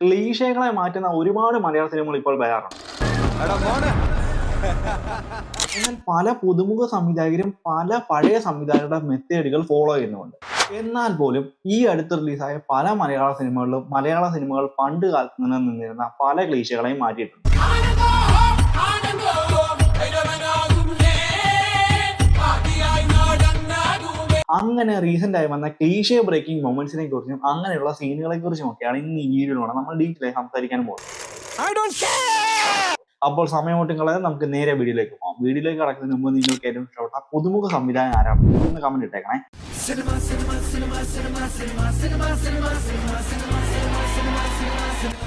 ക്ലീശകളെ മാറ്റുന്ന ഒരുപാട് മലയാള സിനിമകൾ ഇപ്പോൾ വരാറുണ്ട്. എന്നാൽ പല പുതുമുഖ സംവിധായകരും പല പഴയ സംവിധായകരുടെ മെത്തേഡുകൾ ഫോളോ ചെയ്യുന്നുണ്ട്. എന്നാൽ പോലും ഈ അടുത്ത് റിലീസായ പല മലയാള സിനിമകളിലും മലയാള സിനിമകൾ പണ്ട് കാലത്ത് നിന്നിരുന്ന പല ക്ലീശകളെയും മാറ്റിയിട്ടുണ്ട്. അങ്ങനെ റീസെന്റ് ആയി വന്ന ക്ലീഷേ ബ്രേക്കിംഗ് മൊമെന്റ്സിനെ കുറിച്ചും അങ്ങനെയുള്ള സീനുകളെ കുറിച്ചും ഒക്കെയാണ് ഇന്ന് ഈ വീഡിയോയിലൂടെ നമ്മൾ ഡീറ്റെയിൽ ആയി സംസാരിക്കാൻ പോകുന്നത്. അപ്പോൾ സമയമൊട്ടും നമുക്ക് നേരെ വീഡിയോയിലേക്ക് പോകാം. വീഡിയോയിലേക്ക് കടക്കുന്നതിന് മുമ്പ് നിങ്ങൾക്ക് ഏറ്റവും ഇഷ്ടപ്പെട്ട പുതുമുഖ സംവിധായകൻ ആരാണ് എന്ന് കമന്റ് ഇട്ടേക്കണേ.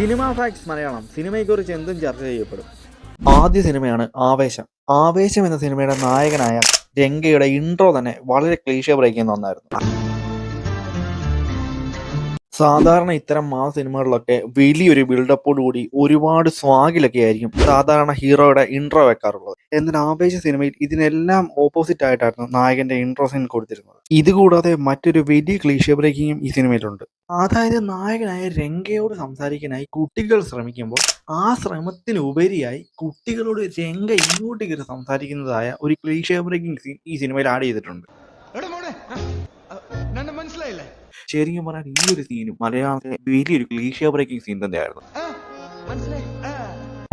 സിനിമ ഫാക്ട്സ് മലയാളം സിനിമയെക്കുറിച്ച് എന്തും ചർച്ച ചെയ്യപ്പെടും. ആദ്യ സിനിമയാണ് ആവേശം. ആവേശം എന്ന സിനിമയുടെ നായകനായ രംഗയുടെ ഇൻട്രോ തന്നെ വളരെ ക്ലീഷേ ബ്രേക്ക് ചെയ്യുന്ന ഒന്നായിരുന്നു. സാധാരണ ഇത്തരം മാസ് സിനിമകളിലൊക്കെ വലിയൊരു ബിൽഡപ്പോട് കൂടി ഒരുപാട് സ്വാഗിലൊക്കെ ആയിരിക്കും സാധാരണ ഹീറോയുടെ ഇൻട്രോ വെക്കാറുള്ളത്. എന്നാൽ ആവേശ സിനിമയിൽ ഇതിനെല്ലാം ഓപ്പോസിറ്റ് ആയിട്ടായിരുന്നു നായകന്റെ ഇൻട്രോ സീൻ കൊടുത്തിരുന്നത്. ഇതുകൂടാതെ മറ്റൊരു വലിയ ക്ലീഷേ ബ്രേക്കിങ്ങും ഈ സിനിമയിലുണ്ട്. അതായത് നായകനായ രംഗയോട് സംസാരിക്കാനായി കുട്ടികൾ ശ്രമിക്കുമ്പോൾ ആ ശ്രമത്തിനുപരിയായി കുട്ടികളോട് രംഗ ഇങ്ങോട്ട് കയറി സംസാരിക്കുന്നതായ ഒരു ക്ലീഷേ ബ്രേക്കിംഗ് സീൻ ഈ സിനിമയിൽ ആഡ് ചെയ്തിട്ടുണ്ട്. ശരിക്കും പറഞ്ഞാൽ ഈ ഒരു സീനും മലയാളത്തിലെ വലിയൊരു ക്ലീഷേ ബ്രേക്കിംഗ് സീൻ തന്നെയായിരുന്നു.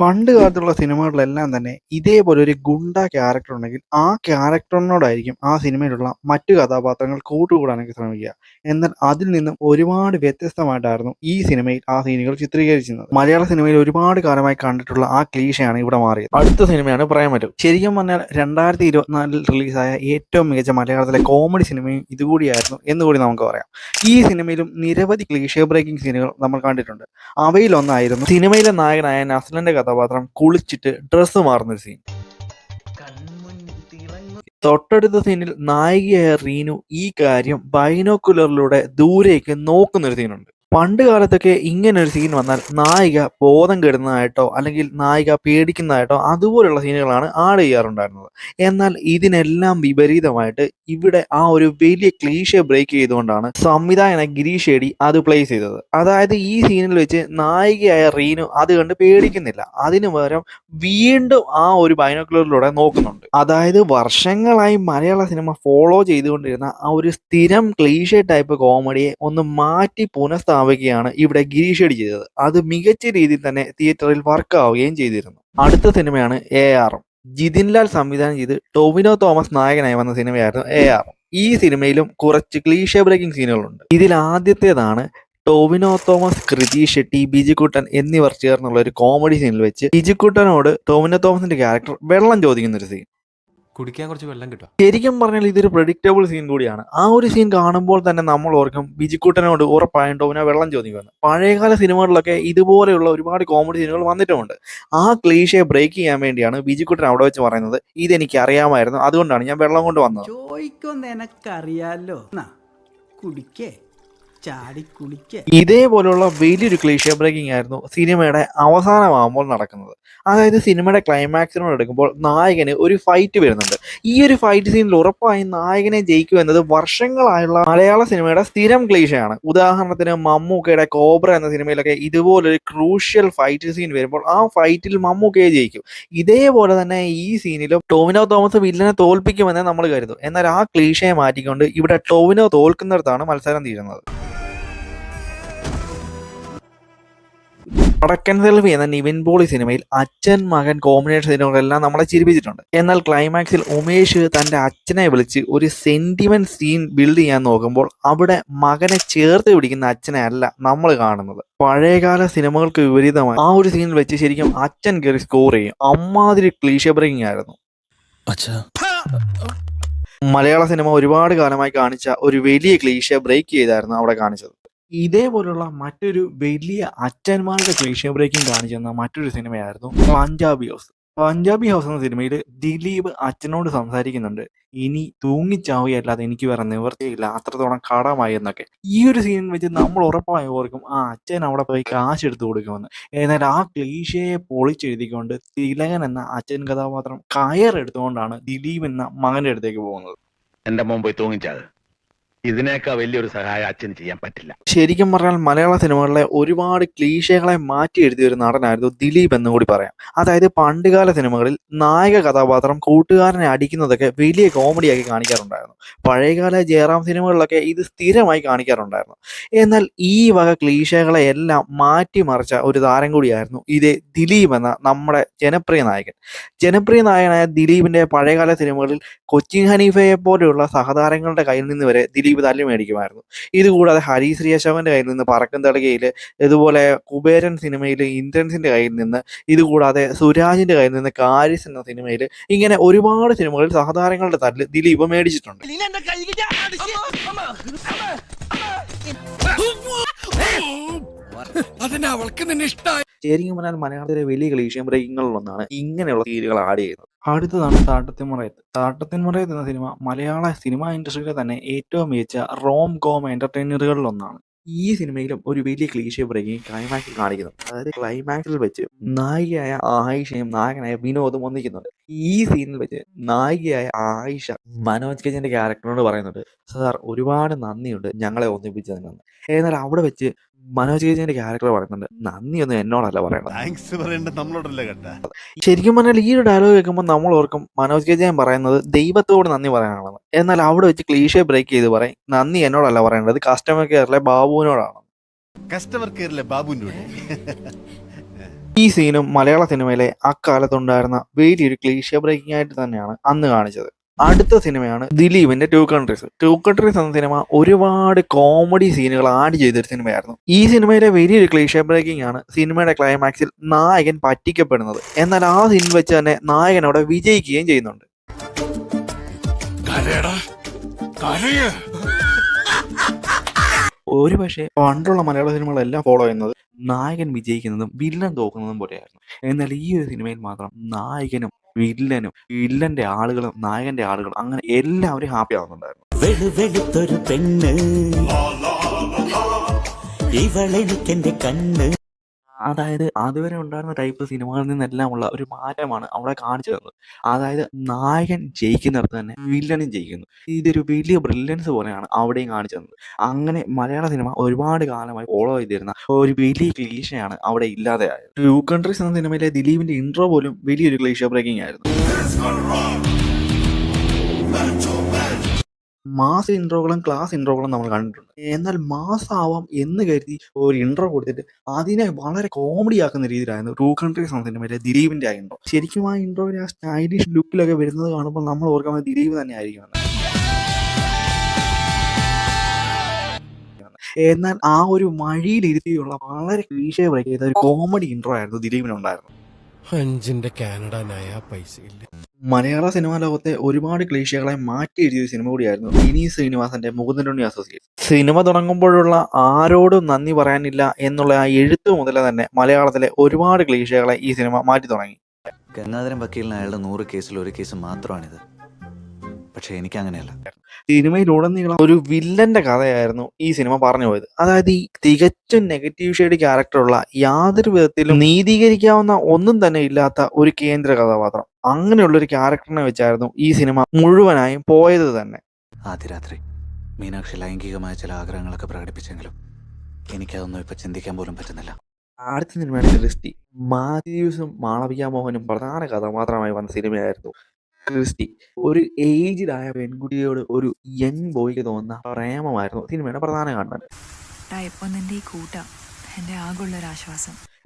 പണ്ട് കാലത്തുള്ള സിനിമകളിലെല്ലാം തന്നെ ഇതേപോലെ ഒരു ഗുണ്ട ക്യാരക്ടർ ഉണ്ടെങ്കിൽ ആ ക്യാരക്ടറിനോടായിരിക്കും ആ സിനിമയിലുള്ള മറ്റു കഥാപാത്രങ്ങൾ കൂട്ടുകൂടാനൊക്കെ ശ്രമിക്കുക. എന്നാൽ അതിൽ നിന്നും ഒരുപാട് വ്യത്യസ്തമായിട്ടായിരുന്നു ഈ സിനിമയിൽ ആ സീനുകൾ ചിത്രീകരിച്ചിരുന്നത്. മലയാള സിനിമയിൽ ഒരുപാട് കാലമായി കണ്ടിട്ടുള്ള ആ ക്ലീഷയാണ് ഇവിടെ മാറിയത്. അടുത്ത സിനിമയാണ് പ്രേമലു. ശരിക്കും പറഞ്ഞാൽ 2024 റിലീസായ ഏറ്റവും മികച്ച മലയാളത്തിലെ കോമഡി സിനിമയും ഇതുകൂടിയായിരുന്നു എന്നുകൂടി നമുക്ക് പറയാം. ഈ സിനിമയിലും നിരവധി ക്ലീഷേ ബ്രേക്കിംഗ് സീനുകൾ നമ്മൾ കണ്ടിട്ടുണ്ട്. അവയിലൊന്നായിരുന്നു സിനിമയിലെ നായകനായ നസ്ലന്റെ കഥാപാത്രം കുളിച്ചിട്ട് ഡ്രസ്സ് മാറുന്നൊരു സീൻ. തൊട്ടടുത്ത സീനിൽ നായികയായ റീനു ഈ കാര്യം ബൈനോക്കുലറിലൂടെ ദൂരേക്ക് നോക്കുന്നൊരു സീനുണ്ട്. പണ്ട് കാലത്തൊക്കെ ഇങ്ങനെ ഒരു സീൻ വന്നാൽ നായിക ബോധം കെടുന്നതായിട്ടോ അല്ലെങ്കിൽ നായിക പേടിക്കുന്നതായിട്ടോ അതുപോലുള്ള സീനുകളാണ് ആഡ് ചെയ്യാറുണ്ടായിരുന്നത്. എന്നാൽ ഇതിനെല്ലാം വിപരീതമായിട്ട് ഇവിടെ ആ ഒരു വലിയ ക്ലീഷേ ബ്രേക്ക് ചെയ്തുകൊണ്ടാണ് സംവിധായകൻ ഗിരീഷ് ഏടി അത് പ്ലേസ് ചെയ്തത്. അതായത് ഈ സീനിൽ വെച്ച് നായികയായ റീനു അത് കണ്ട് പേടിക്കുന്നില്ല, അതിനു പകരം വീണ്ടും ആ ഒരു ബൈനോക്കുലറിലൂടെ നോക്കുന്നുണ്ട്. അതായത് വർഷങ്ങളായി മലയാള സിനിമ ഫോളോ ചെയ്തുകൊണ്ടിരുന്ന ആ ഒരു സ്ഥിരം ക്ലീഷേ ടൈപ്പ് കോമഡിയെ ഒന്ന് മാറ്റി പുനഃസ്ഥാപിക്കുകയാണ് ഇവിടെ ഗിരീഷ് ഏടി ചെയ്തത്. അത് മികച്ച രീതിയിൽ തന്നെ തിയേറ്ററിൽ വർക്ക് ആവുകയും ചെയ്തിരുന്നു. അടുത്ത സിനിമയാണ് AR. ജിതിൻ ലാൽ സംവിധാനം ചെയ്ത് ടൊവിനോ തോമസ് നായകനായി വന്ന സിനിമയായിരുന്നു AR. ഈ സിനിമയിലും കുറച്ച് ക്ലീഷേ ബ്രേക്കിംഗ് സീനുകളുണ്ട്. ഇതിൽ ആദ്യത്തേതാണ് ടൊവിനോ തോമസ്, കൃതി ഷെട്ടി, ബിജുക്കുട്ടൻ എന്നിവർ ചേർന്നുള്ള ഒരു കോമഡി സീനിൽ വെച്ച് ബിജുക്കുട്ടനോട് ടൊവിനോ തോമസിന്റെ ക്യാരക്ടർ വെള്ളം ചോദിക്കുന്ന ഒരു സീൻ. കുടിക്കാൻ കുറച്ച് വെള്ളം കിട്ടും. ശരിക്കും പറഞ്ഞാൽ ഇതൊരു പ്രെഡിക്റ്റബിൾ സീൻ കൂടിയാണ്. ആ ഒരു സീൻ കാണുമ്പോൾ തന്നെ നമ്മൾ ഓർക്കും ബിജുക്കുട്ടനോട് ഉറപ്പായും ടൊവിനോ വെള്ളം ചോദിക്കുമെന്ന്. പഴയകാല സിനിമകളിലൊക്കെ ഇതുപോലെയുള്ള ഒരുപാട് കോമഡി സീനുകൾ വന്നിട്ടുമുണ്ട്. ആ ക്ലീഷയെ ബ്രേക്ക് ചെയ്യാൻ വേണ്ടിയാണ് ബിജുക്കുട്ടൻ അവിടെ വെച്ച് പറയുന്നത്, ഇതെനിക്ക് അറിയാമായിരുന്നു, അതുകൊണ്ടാണ് ഞാൻ വെള്ളം കൊണ്ട് വന്നത്. ചോദിക്കൊന്ന് എനക്കറിയാലോ, കുടിക്കേ ഇതേപോലുള്ള വലിയൊരു ക്ലീഷേ ബ്രേക്കിംഗ് ആയിരുന്നു സിനിമയുടെ അവസാനമാകുമ്പോൾ നടക്കുന്നത്. അതായത് സിനിമയുടെ ക്ലൈമാക്സിനോട് എടുക്കുമ്പോൾ നായകന് ഒരു ഫൈറ്റ് വരുന്നുണ്ട്. ഈ ഒരു ഫൈറ്റ് സീനിൽ ഉറപ്പായും നായകനെ ജയിക്കും എന്നത് വർഷങ്ങളായുള്ള മലയാള സിനിമയുടെ സ്ഥിരം ക്ലീഷയാണ്. ഉദാഹരണത്തിന് മമ്മൂക്കയുടെ കോബ്ര എന്ന സിനിമയിലൊക്കെ ഇതുപോലൊരു ക്രൂഷ്യൽ ഫൈറ്റ് സീൻ വരുമ്പോൾ ആ ഫൈറ്റിൽ മമ്മൂക്കയെ ജയിക്കും. ഇതേപോലെ തന്നെ ഈ സീനിലും ടൊവിനോ തോമസ് വില്ലനെ തോൽപ്പിക്കുമെന്ന് നമ്മൾ കരുതും. എന്നാൽ ആ ക്ലീഷയെ മാറ്റിക്കൊണ്ട് ഇവിടെ ടൊവിനോ തോൽക്കുന്നിടത്താണ് മത്സരം തീരുന്നത്. വടക്കൻ സെൽവി എന്ന നിവിൻ പോളി സിനിമയിൽ അച്ഛൻ മകൻ കോമ്പിനേഷൻ സിനിമകളെല്ലാം നമ്മളെ ചിരിപ്പിച്ചിട്ടുണ്ട്. എന്നാൽ ക്ലൈമാക്സിൽ ഉമേഷ് തന്റെ അച്ഛനെ വിളിച്ച് ഒരു സെന്റിമെന്റ് സീൻ ബിൽഡ് ചെയ്യാൻ നോക്കുമ്പോൾ അവിടെ മകനെ ചേർത്ത് പിടിക്കുന്ന അച്ഛനെ അല്ല നമ്മൾ കാണുന്നത്. പഴയകാല സിനിമകൾക്ക് വിപരീതമായി ആ ഒരു സീനിൽ വെച്ച് ശരിക്കും അച്ഛൻ കയറി സ്കോർ ചെയ്യും. അമ്മാതിരി ക്ലീഷേ ബ്രേക്കിംഗ് ആയിരുന്നു. മലയാള സിനിമ ഒരുപാട് കാലമായി കാണിച്ച ഒരു വലിയ ക്ലീഷേ ബ്രേക്ക് ചെയ്തായിരുന്നു അവിടെ കാണിച്ചത്. ഇതേപോലുള്ള മറ്റൊരു വലിയ അച്ഛന്മാരുടെ ക്ലീഷേ ബ്രേക്കിംഗ് കാണിച്ചെന്ന മറ്റൊരു സിനിമയായിരുന്നു പഞ്ചാബി ഹൗസ്. പഞ്ചാബി ഹൗസ് എന്ന സിനിമയിൽ ദിലീപ് അച്ഛനോട് സംസാരിക്കുന്നുണ്ട്, ഇനി തൂങ്ങിച്ചാവുകയല്ലാതെ എനിക്ക് വേറെ നിവർത്തിയില്ല, അത്രത്തോളം കടമായി എന്നൊക്കെ. ഈ ഒരു സീനിൽ വെച്ച് നമ്മൾ ഉറപ്പായി ഓർക്കും ആ അച്ഛൻ അവിടെ പോയി കാശ് എടുത്തു കൊടുക്കുമെന്ന്. എന്നാൽ ആ ക്ലീഷയെ പൊളിച്ചെഴുതിക്കൊണ്ട് തിലകൻ എന്ന അച്ഛൻ കഥാപാത്രം കയറെടുത്തുകൊണ്ടാണ് ദിലീപ് എന്ന മകന്റെ അടുത്തേക്ക് പോകുന്നത്. എന്റെ മോൻ പോയി തൂങ്ങിച്ചാത്, ഇതിനേക്കാൾ വലിയൊരു സഹായം അച്ഛന് ചെയ്യാൻ പറ്റില്ല. ശരിക്കും പറഞ്ഞാൽ മലയാള സിനിമകളിലെ ഒരുപാട് ക്ലീശകളെ മാറ്റി എഴുതിയ ഒരു നടനായിരുന്നു ദിലീപ് എന്ന് കൂടി പറയാം. അതായത് പണ്ടുകാല സിനിമകളിൽ നായക കഥാപാത്രം കൂട്ടുകാരനെ അടിക്കുന്നതൊക്കെ വലിയ കോമഡിയാക്കി കാണിക്കാറുണ്ടായിരുന്നു. പഴയകാല ജയറാം സിനിമകളിലൊക്കെ ഇത് സ്ഥിരമായി കാണിക്കാറുണ്ടായിരുന്നു. എന്നാൽ ഈ വക ക്ലീശകളെ എല്ലാം മാറ്റിമറിച്ച ഒരു താരം കൂടിയായിരുന്നു ഇതേ ദിലീപ് എന്ന നമ്മുടെ ജനപ്രിയ നായകൻ. ജനപ്രിയ നായകനായ ദിലീപിന്റെ പഴയകാല സിനിമകളിൽ കൊച്ചിൻ ഹനീഫയെ പോലെയുള്ള സഹതാരങ്ങളുടെ കയ്യിൽ നിന്ന് വരെ ദിലീപ് തല്ലി മേടിക്കുമായിരുന്നു. ഇതുകൂടാതെ ഹരി ശ്രീ അശോകന്റെ കയ്യിൽ നിന്ന് പറക്കും തളികയില്, ഇതുപോലെ കുബേരൻ സിനിമയിൽ ഇന്ദ്രൻസിന്റെ കയ്യിൽ നിന്ന്, ഇതുകൂടാതെ സുരാജിന്റെ കയ്യിൽ നിന്ന് കാരിസ് എന്ന സിനിമയിൽ, ഇങ്ങനെ ഒരുപാട് സിനിമകളിൽ സഹതാരങ്ങളുടെ തല്ല് ദിലീപ് മേടിച്ചിട്ടുണ്ട്. ശരിക്കും പറഞ്ഞാൽ മലയാളത്തിലെ വലിയ ക്ലീശ ബ്രേക്കിങ്ങളിലൊന്നാണ് ഇങ്ങനെയുള്ള സീരിയലുകൾ ആഡ് ചെയ്യുന്നത്. അടുത്തതാണ് താട്ടത്തിൻ മറയത്ത്. താട്ടത്തിൻ മറയത്ത് എന്ന സിനിമ മലയാള സിനിമാ ഇൻഡസ്ട്രിയിലെ തന്നെ ഏറ്റവും മികച്ച റോം കോം എന്റർടൈനറുകളിലൊന്നാണ്. ഈ സിനിമയിലും ഒരു വലിയ ക്ലീശ ബ്രേക്കിംഗ് ക്ലൈമാക്സിൽ കാണിക്കുന്നുണ്ട്. അതായത് ക്ലൈമാക്സിൽ വെച്ച് നായികയായ ആയിഷയും നായകനായ വിനോദും ഒന്നിക്കുന്നുണ്ട്. ഈ സീനിൽ വെച്ച് നായികയായ ആയിഷ മനോജ് കെജിന്റെ ക്യാരക്ടറിനോട് പറയുന്നുണ്ട്, സാർ ഒരുപാട് നന്ദിയുണ്ട് ഞങ്ങളെ ഒന്നിപ്പിച്ചതിന്. എന്നാൽ അവിടെ വെച്ച് മനോജ് കെജിന്റെ ക്യാരക്ടർ പറയുന്നുണ്ട്, നന്ദിയൊന്നും എന്നോടല്ല പറയണത്. ശരിക്കും പറഞ്ഞാൽ ഈ ഒരു ഡയലോഗ് കേൾക്കുമ്പോൾ നമ്മൾ ഓർക്കും മനോജ് കെജിയൻ പറയുന്നത് ദൈവത്തോട് നന്ദി പറയാനാണെന്ന്. എന്നാൽ അവിടെ വെച്ച് ക്ലീഷേ ബ്രേക്ക് ചെയ്ത് പറയും, നന്ദി എന്നോടല്ല പറയേണ്ടത് കസ്റ്റമർ കെയറിലെ ബാബുവിനോടാണ്. ഈ സീനും മലയാള സിനിമയിലെ അക്കാലത്തുണ്ടായിരുന്ന വലിയൊരു ക്ലീഷേ ബ്രേക്കിംഗ് ആയിട്ട് തന്നെയാണ് അന്ന് കാണിച്ചത്. അടുത്ത സിനിമയാണ് ദിലീപിന്റെ ടു കൺട്രീസ്. ടു കൺട്രീസ് എന്ന സിനിമ ഒരുപാട് കോമഡി സീനുകൾ ആഡ് ചെയ്തൊരു സിനിമയായിരുന്നു. ഈ സിനിമയിലെ വലിയൊരു ക്ലീഷേ ബ്രേക്കിംഗ് ആണ് സിനിമയുടെ ക്ലൈമാക്സിൽ നായകൻ പറ്റിക്കപ്പെടുന്നത്. എന്നാൽ ആ സീനിൽ വെച്ച് തന്നെ നായകൻ അവിടെ വിജയിക്കുകയും ചെയ്യുന്നുണ്ട്. ഒരു പക്ഷേ പണ്ടുള്ള മലയാള സിനിമകളെല്ലാം ഫോളോ ചെയ്യുന്നത് നായകൻ വിജയിക്കുന്നതും വില്ലൻ തോക്കുന്നതും പോലെയായിരുന്നു. എന്നാൽ ഈ ഒരു സിനിമയിൽ മാത്രം നായകനും വില്ലനും വില്ലന്റെ ആളുകളും നായകന്റെ ആളുകളും അങ്ങനെ എല്ലാവരും ഹാപ്പി ആവുന്നുണ്ടായിരുന്നു. വെളുത്തൊരു പെണ്ണ് ഇവളെനിക്കെന്റെ കണ്ണ്. അതായത് അതുവരെ ഉണ്ടായിരുന്ന ടൈപ്പ് സിനിമകളിൽ നിന്നെല്ലാം ഉള്ള ഒരു മാറ്റമാണ് അവിടെ കാണിച്ചു തന്നത്. അതായത് നായകൻ ജയിക്കുന്നിടത്ത് തന്നെ വില്ലനും ജയിക്കുന്നു. ഇതൊരു വലിയ ബ്രില്യൻസ് പോലെയാണ് അവിടെയും കാണിച്ചു തന്നത്. അങ്ങനെ മലയാള സിനിമ ഒരുപാട് കാലമായി ഫോളോ ചെയ്തിരുന്ന ഒരു വലിയ ക്ലീശയാണ് അവിടെ ഇല്ലാതെയായത്. ടു കൺട്രീസ് എന്ന സിനിമയിലെ ദിലീപിന്റെ ഇൻട്രോ പോലും വലിയൊരു ക്ലീശ ബ്രേക്കിംഗ് ആയിരുന്നു. മാസ് ഇൻട്രോകളും ക്ലാസ് ഇൻട്രോകളും നമ്മൾ കണ്ടിട്ടുണ്ട്. എന്നാൽ മാസ് ആവാം എന്ന് കരുതി ഒരു ഇൻട്രോ കൊടുത്തിട്ട് അതിനെ വളരെ കോമഡി ആക്കുന്ന രീതിയിലായിരുന്നു ടു കൺട്രീസ് എന്ന സിനിമയിലെ ദിലീപിന്റെ ആ ഇൻട്രോ. ശരിക്കും ആ ഇൻട്രോയിൽ ആ സ്റ്റൈലിഷ് ലുക്കിലൊക്കെ വരുന്നത് കാണുമ്പോൾ നമ്മൾ ഓർക്കുന്നത് ദിലീപ് തന്നെ ആയിരിക്കും. എന്നാൽ ആ ഒരു മഴിയിലിരുത്തിയുള്ള വളരെ ക്ലീശേ ബ്രേക്ക് ചെയ്ത ഒരു കോമഡി ഇൻട്രോ ആയിരുന്നു ദിലീപിനുണ്ടായിരുന്നത്. 5 കാനഡ നയ പൈസ ഇല്ല. മലയാള സിനിമാ ലോകത്തെ ഒരുപാട് ക്ലീശകളെ മാറ്റി എഴുതിയ ഒരു സിനിമ കൂടിയായിരുന്നു വിനീത് ശ്രീനിവാസന്റെ മുകുന്ദനുണ്ണി അസോസിയേറ്റ്. സിനിമ തുടങ്ങുമ്പോഴുള്ള ആരോടും നന്ദി പറയാനില്ല എന്നുള്ള ആ എഴുത്ത് മുതലേ തന്നെ മലയാളത്തിലെ ഒരുപാട് ക്ലീശകളെ ഈ സിനിമ മാറ്റി തുടങ്ങി. ഗംഗാധരൻ വക്കീലിന് അയാളുടെ 100 കേസിൽ ഒരു കേസ് മാത്രമാണിത്. പക്ഷെ എനിക്ക് അങ്ങനെയല്ല. സിനിമയിലുടനീളം ഒരു വില്ലന്റെ കഥയായിരുന്നു ഈ സിനിമ പറഞ്ഞു പോയത്. അതായത് ഈ തികച്ചും നെഗറ്റീവ് ഷെയ്ഡ് ക്യാരക്ടറുള്ള യാതൊരു വിധത്തിലും നീതീകരിക്കാവുന്ന ഒന്നും തന്നെ ഇല്ലാത്ത ഒരു കേന്ദ്ര കഥാപാത്രം, അങ്ങനെയുള്ള ഒരു ക്യാരക്ടറിനെ വെച്ചായിരുന്നു ഈ സിനിമ മുഴുവനായും പോയത് തന്നെ. ആദ്യ രാത്രി മീനാക്ഷി ലൈംഗികമായ ചില ആഗ്രഹങ്ങളൊക്കെ പ്രകടിപ്പിച്ചെങ്കിലും എനിക്കതൊന്നും ഇപ്പൊ ചിന്തിക്കാൻ പോലും പറ്റുന്നില്ല. അടുത്ത സിനിമയാണ് ക്രിസ്റ്റി. മാത്യൂസും മാളവിക മോഹനും പ്രധാന കഥാപാത്രമായി വന്ന സിനിമയായിരുന്നു ക്രിസ്റ്റി. ഒരു ഏജ്ഡ് ആയ പെൺകുട്ടിയോട് ഒരു യങ് ബോയ്ക്ക് തോന്നുന്ന പ്രേമമായിരുന്നു സിനിമയുടെ പ്രധാന കണ്ടന്റ്.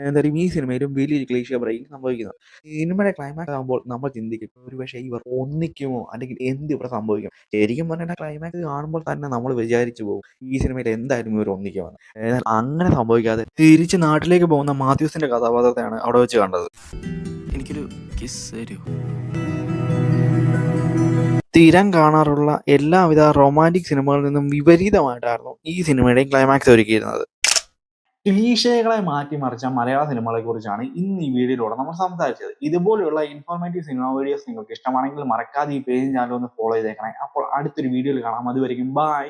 എന്തായാലും ഈ സിനിമയിലും വലിയൊരു ക്ലീശ ബ്രേക്കിംഗ് സംഭവിക്കുന്നത്. സിനിമയുടെ ക്ലൈമാക്സ് ആകുമ്പോൾ നമ്മൾ ചിന്തിക്കും ഒരുപക്ഷെ ഇവർ ഒന്നിക്കുമോ അല്ലെങ്കിൽ എന്ത് ഇവിടെ സംഭവിക്കും. ശരിക്കും പറഞ്ഞാൽ ക്ലൈമാക്സ് കാണുമ്പോൾ തന്നെ നമ്മൾ വിചാരിച്ചു പോകും ഈ സിനിമയിൽ എന്തായാലും ഇവർ ഒന്നിക്കുമെന്ന്. എന്നാൽ അങ്ങനെ സംഭവിക്കാതെ തിരിച്ച് നാട്ടിലേക്ക് പോകുന്ന മാത്യൂസിന്റെ കഥാപാത്രത്തെയാണ് അവിടെ വെച്ച് കണ്ടത്. എനിക്കൊരു കിസ് തരുമോ? സ്ഥിരം കാണാറുള്ള എല്ലാവിധ റൊമാൻറ്റിക് സിനിമകളിൽ നിന്നും വിപരീതമായിട്ടായിരുന്നു ഈ സിനിമയുടെയും ക്ലൈമാക്സ് ഒരുക്കിയിരുന്നത്. ക്ലീശകളെ മാറ്റിമറിച്ച മലയാള സിനിമകളെ കുറിച്ചാണ് ഇന്ന് ഈ വീഡിയോയിലൂടെ നമ്മൾ സംസാരിച്ചത്. ഇതുപോലെയുള്ള ഇൻഫോർമേറ്റീവ് സിനിമ വീഡിയോസ് നിങ്ങൾക്ക് ഇഷ്ടമാണെങ്കിൽ മറക്കാതെ ഈ പേജ് ചാനൽ ഒന്ന് ഫോളോ ചെയ്തേക്കണേ. അപ്പോൾ അടുത്തൊരു വീഡിയോയിൽ കാണാം. അതുവരെയും ബൈ.